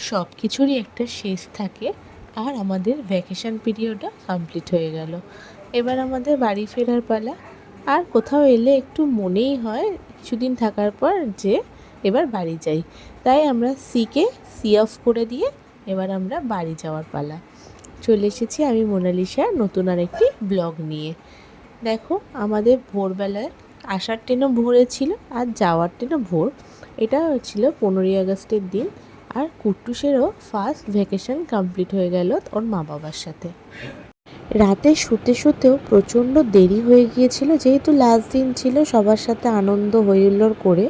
সব কিছুরই একটা শেষ থাকে। আর আমাদের ভ্যাকেশন পিরিয়ডও কমপ্লিট হয়ে গেল। এবার আমাদের বাড়ি ফেরার পালা। আর কোথাও এলে একটু মনেই হয় কিছুদিন থাকার পর যে এবার বাড়ি যাই। তাই আমরা সি অফ করে দিয়ে এবার আমরা বাড়ি যাওয়ার পালা। চলে এসেছি আমি মোনালিসা নতুন আরেকটি ব্লগ নিয়ে। দেখো, আমাদের ভোরবেলায় আসার ট্রেনও ভোরে ছিল আর যাওয়ার ট্রেনও ভোর। এটা ছিল 15ই আগস্টের দিন। আর কুট্টুসেরও ফার্স্ট ভ্যাকেশন কমপ্লিট হয়ে গেল ওর মা বাবার সাথে। রাতে শুতে শুতেও প্রচণ্ড দেরি হয়ে গিয়েছিল, যেহেতু লাস্ট দিন ছিল, সবার সাথে আনন্দ হইহুল্লোড় করে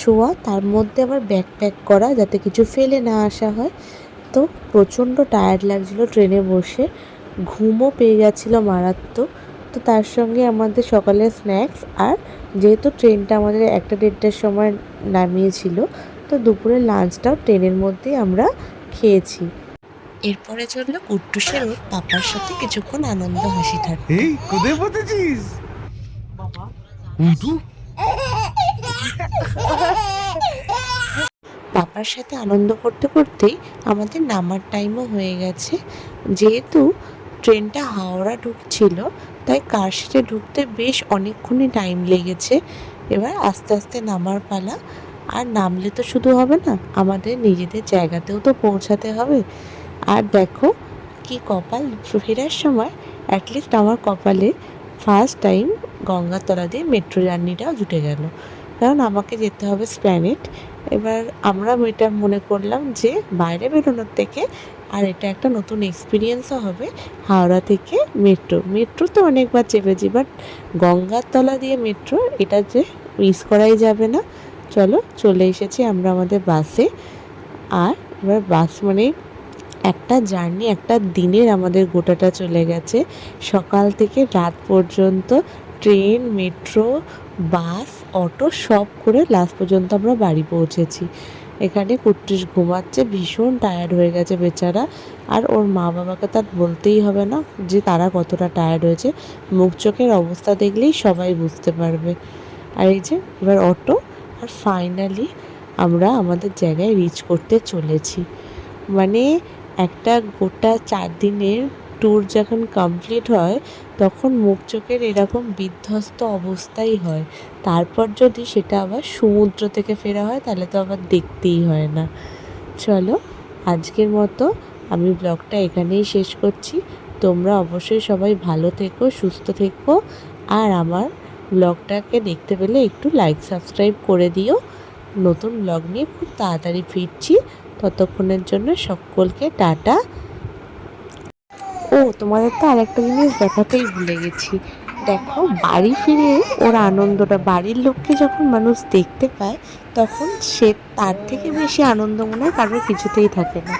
শোয়া, তার মধ্যে আবার ব্যাগ প্যাক করা যাতে কিছু ফেলে না আসা হয়। তো প্রচণ্ড টায়ার্ড লাগছিলো ট্রেনে বসে, ঘুমও পেয়ে গেছিলো মারাত্মক। তো তার সঙ্গে আমাদের সকালের স্ন্যাক্স, আর যেহেতু ট্রেনটা আমাদের 1টা-1:30টার সময় নামিয়েছিল, তো দুপুরের লাঞ্চটাও ট্রেনের মধ্যেই আমরা খেয়েছি। এরপরে চললো কুট্টুসের ওর পাপার সাথে কিছুক্ষণ আনন্দ হাসি ঠাট্টা। এই কোথায় বসেছিস উঠু? পাপার সাথে আনন্দ করতে করতেই আমাদের নামার টাইমও হয়ে গেছে। যেহেতু ট্রেনটা হাওড়া ঢুকছিল, তাই কার্শিটে ঢুকতে বেশ অনেকক্ষণই টাইম লেগেছে। এবার আস্তে আস্তে নামার পালা। আর নামলে তো শুধু হবে না, আমাদের নিজেদের জায়গাতেও তো পৌঁছাতে হবে। আর দেখো কি কপাল, ফেরার সময় অ্যাটলিস্ট আমার কপালে ফার্স্ট টাইম গঙ্গাতলা দিয়ে মেট্রো জার্নিটাও জুটে গেল। কারণ আমাকে যেতে হবে স্প্ল্যানেড। এবার আমরা এটা মনে করলাম যে বাইরে বেরোনোর থেকে আর এটা একটা নতুন এক্সপিরিয়েন্সও হবে। হাওড়া থেকে মেট্রো তো অনেকবার চেপেছি, বাট গঙ্গার তলা দিয়ে মেট্রো, এটা যে মিস করাই যাবে না। চলো, চলে এসেছি আমরা আমাদের বাসে। আর এবার বাস মানে একটা জার্নি, একটা দিনের আমাদের গোটাটা চলে গেছে। সকাল থেকে রাত পর্যন্ত ট্রেন, মেট্রো, বাস, অটো সব করে লাস্ট পর্যন্ত আমরা বাড়ি পৌঁছেছি। এখানে কুট্টুস ঘুমাচ্ছে, ভীষণ টায়ার্ড হয়ে গেছে বেচারা। আর ওর মা বাবাকে তার বলতেই হবে না যে তারা কতটা টায়ার্ড হয়েছে, মুখ চোখের অবস্থা দেখলেই সবাই বুঝতে পারবে। আর এই যে এবার অটো, আর ফাইনালি আমরা আমাদের জায়গায় রিচ করতে চলেছি। মানে একটা গোটা 4 দিনের ট্যুর যখন কমপ্লিট হয়, তখন মুখ চোখের এরকম বিধ্বস্ত অবস্থাই হয়। তারপর যদি সেটা আবার সমুদ্র থেকে ফেরা হয়, তাহলে তো আবার দেখতেই হয় না। চলো, আজকের মতো আমি ব্লগটা এখানেই শেষ করছি। তোমরা অবশ্যই সবাই ভালো থেকো, সুস্থ থেকো। আর আমার ব্লগটাকে দেখতে পেলে একটু লাইক সাবস্ক্রাইব করে দিও। নতুন ব্লগ নিয়ে খুব তাড়াতাড়ি ফিরছি। ততক্ষণের জন্য সকলকে টাটা। ও, তোমাদের তো আরেকটা জিনিস দেখাতেই ভুলে গেছি। দেখো, বাড়ি ফিরে ওর আনন্দটা, বাড়ির লোককে যখন মানুষ দেখতে পায়, তখন সে তার থেকে বেশি আনন্দ মনে হয় কারোর কিছুতেই থাকে না।